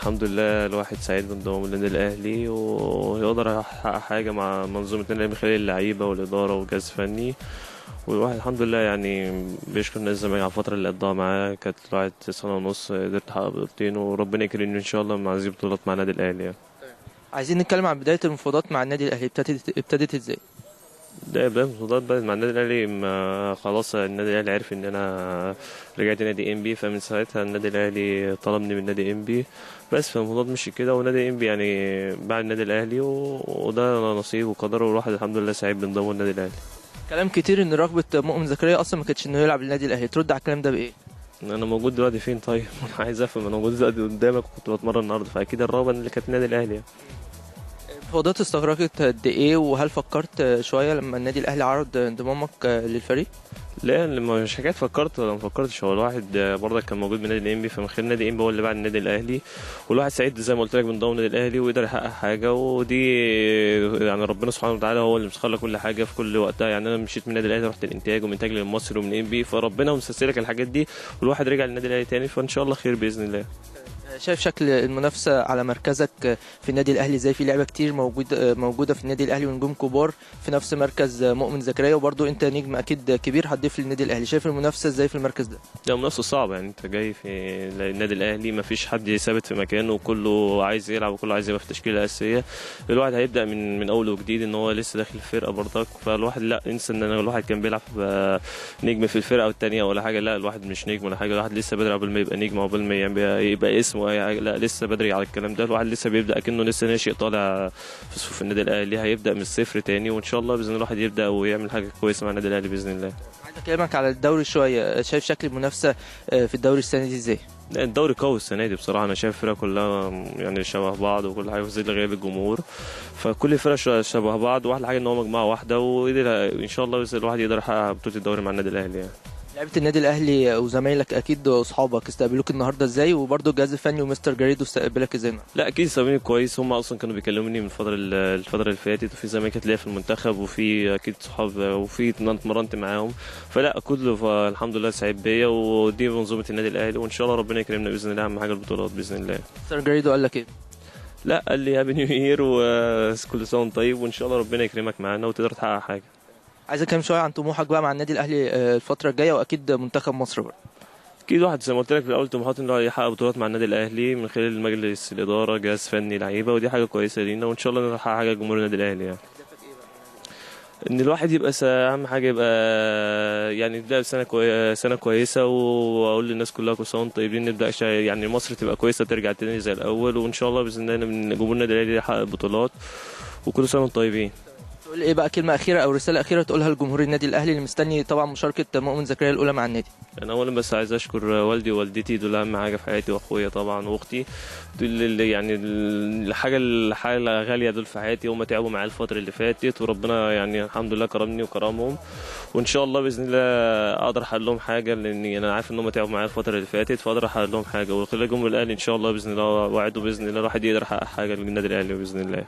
الحمد لله الواحد سعيد بانضمامه للنادي الاهلي ويقدر يحقق حاجه مع منظومه النادي من خلال اللعيبه والاداره وجهاز فني. والواحد الحمد لله يعني بيشكر نادي الزمالك على الفتره اللي قضاها معاه، كانت الواحد سنه ونص قدرت احقق بطولتين وربنا يكرمني ان شاء الله مع هذه البطولات مع النادي الاهلي يعني. عايزين نتكلم عن بداية المفاوضات مع النادي الأهلي، ابتدت ازاي؟ ده بداية المفاوضات بدأت مع النادي الاهلي، ما خلاص النادي الاهلي عرف ان انا رجعت نادي ام بي، فمن ساعتها النادي الاهلي طلبني من نادي ام بي بس. فالمفاوضات مشي كده ونادي ام بي يعني باع النادي الاهلي وده نصيب وقدر، والواحد الحمد لله سعيد بانضمامه للنادي الاهلي. كلام كتير ان رغبة مؤمن زكريا اصلا ما كانتش انه يلعب للنادي الأهلي، ترد على الكلام ده بايه؟ انا موجود دلوقتي فين طيب؟ انا عايز افهم، انا موجود دلوقتي قدامك وكنت بتمرن النهارده، فاكيد الرغبه اللي كانت النادي الاهلي يعني. المفاوضات استغرقت قد ايه، وهل فكرت شوية لما النادي الأهلي عرض انضمامك للفريق؟ لا مش حكايه فكرت ولا ما فكرتش، هو الواحد برضك كان موجود من نادي الانبي، فمن خلال نادي الانبي هو اللي باع النادي الاهلي، والواحد سعيد زي ما قلت لك بانضمام النادي الاهلي ويقدر يحقق حاجه، ودي يعني ربنا سبحانه وتعالى هو اللي مسخر لك كل حاجه في كل وقتها. يعني انا مشيت من النادي الاهلي رحت الانتاج، ومن انتاج للمصري، ومن انبي، فربنا مسلسل لك الحاجات دي، والواحد رجع للنادي الاهلي تاني، فان شاء الله خير باذن الله. شايف شكل المنافسة على مركزك في النادي الأهلي زي؟ في لعيبة كتير موجودة في النادي الأهلي ونجوم كبار في نفس مركز مؤمن زكريا، وبرضه أنت نجم أكيد كبير هتضيف للنادي الأهلي، شايف المنافسة ازاي في المركز ده؟ ده منافسة صعبة، يعني انت جاي في النادي الاهلي ما فيش حد ثابت في مكانه، وكله عايز يلعب وكله عايز يبقى في التشكيلة الأساسية. الواحد هيبدأ من أول وجديد، ان هو لسه داخل الفرقة برضك، فالواحد لا انسى ان الواحد كان بيلعب نجم في الفرقة والتانية ولا حاجة، لا الواحد مش نجم ولا حاجة، الواحد لسه بدري قبل ما يبقى نجم وقبل ما يبقى اسمه اي حاجة، لا لسه بدري على الكلام ده. الواحد لسه بيبدأ كأنه لسه ناشئ طالع في صفوف النادي الاهلي، هيبدأ من الصفر تاني، وان شاء الله باذن الله الواحد يبدأ ويعمل حاجة كويسة مع النادي الاهلي باذن الله. عايز اكلمك على الدوري شويه، شايف شكل المنافسه في الدوري السنه دي ازاي؟ الدوري قوي السنه دي بصراحه، انا شايف الفرق كلها يعني شبه بعض وكل حاجه، في ظل غياب الجمهور، فكل الفرق شبه بعض، واحلى حاجه ان هو مجموعه واحده، وان شاء الله الواحد يقدر يحقق بطوله الدوري مع النادي الاهلي يعني. لعيبه النادي الاهلي وزمايلك اكيد واصحابك استقبلوك النهارده ازاي، وبرده الجهاز الفني ومستر جريدو استقبلك ازاي؟ لا اكيد استقبلوني كويس، هم اصلا كانوا بيكلموني من الفتره اللي فاتت، وفي زمايل كانت ليا في المنتخب، وفي اكيد صحاب، وفي اتمرنت معاهم، فلا كله الحمد لله سعيد بيا، ودي منظومه النادي الاهلي، وان شاء الله ربنا يكرمنا باذن الله، اهم حاجه البطولات باذن الله. مستر جريدو قال لك ايه؟ لا قال لي هابي نيو يير وكل سنه وانت طيب، وان شاء الله ربنا يكرمك معانا وتقدر تحقق حاجه. عايز اتكلم شويه عن طموحك بقى مع النادي الاهلي الفتره الجايه، واكيد منتخب مصر بقى. اكيد واحد زي ما قلت لك في الاول طموحاته انه يحقق بطولات مع النادي الاهلي من خلال مجلس الاداره، جهاز فني، لعيبه، ودي حاجه كويسه لينا، وان شاء الله نحقق حاجه جمهور النادي الاهلي يعني. ان الواحد يبقى اهم حاجه يبقى يعني نبدا سنه كويسه، واقول للناس كلها كل سنه وانتم طيبين، نبدا يعني مصر تبقى كويسه ترجع تاني زي الاول، وان شاء الله باذن الله من جمهور النادي الاهلي يحقق بطولات، وكل سنه وانتم طيبين. تقول ايه بقى كلمه اخيره او رساله اخيره تقولها لجمهور النادي الاهلي اللي مستني طبعا مشاركه مؤمن زكريا الاولى مع النادي؟ انا اولا بس عايز اشكر والدي ووالدتي، دول اهم حاجه في حياتي، واخويا طبعا واختي، دول يعني الحاجه الغاليه دول في حياتي، هم تعبوا معايا الفتره اللي فاتت، وربنا يعني الحمد لله كرمني وكرمهم، وان شاء الله باذن الله اقدر احل لهم حاجه، لاني انا عارف ان هم تعبوا معايا الفتره اللي فاتت، فاقدر احل لهم حاجه، وخلال جمهور الاهلي ان شاء الله باذن الله وعده باذن الله الواحد يقدر يحقق حاجه للنادي الاهلي باذن الله.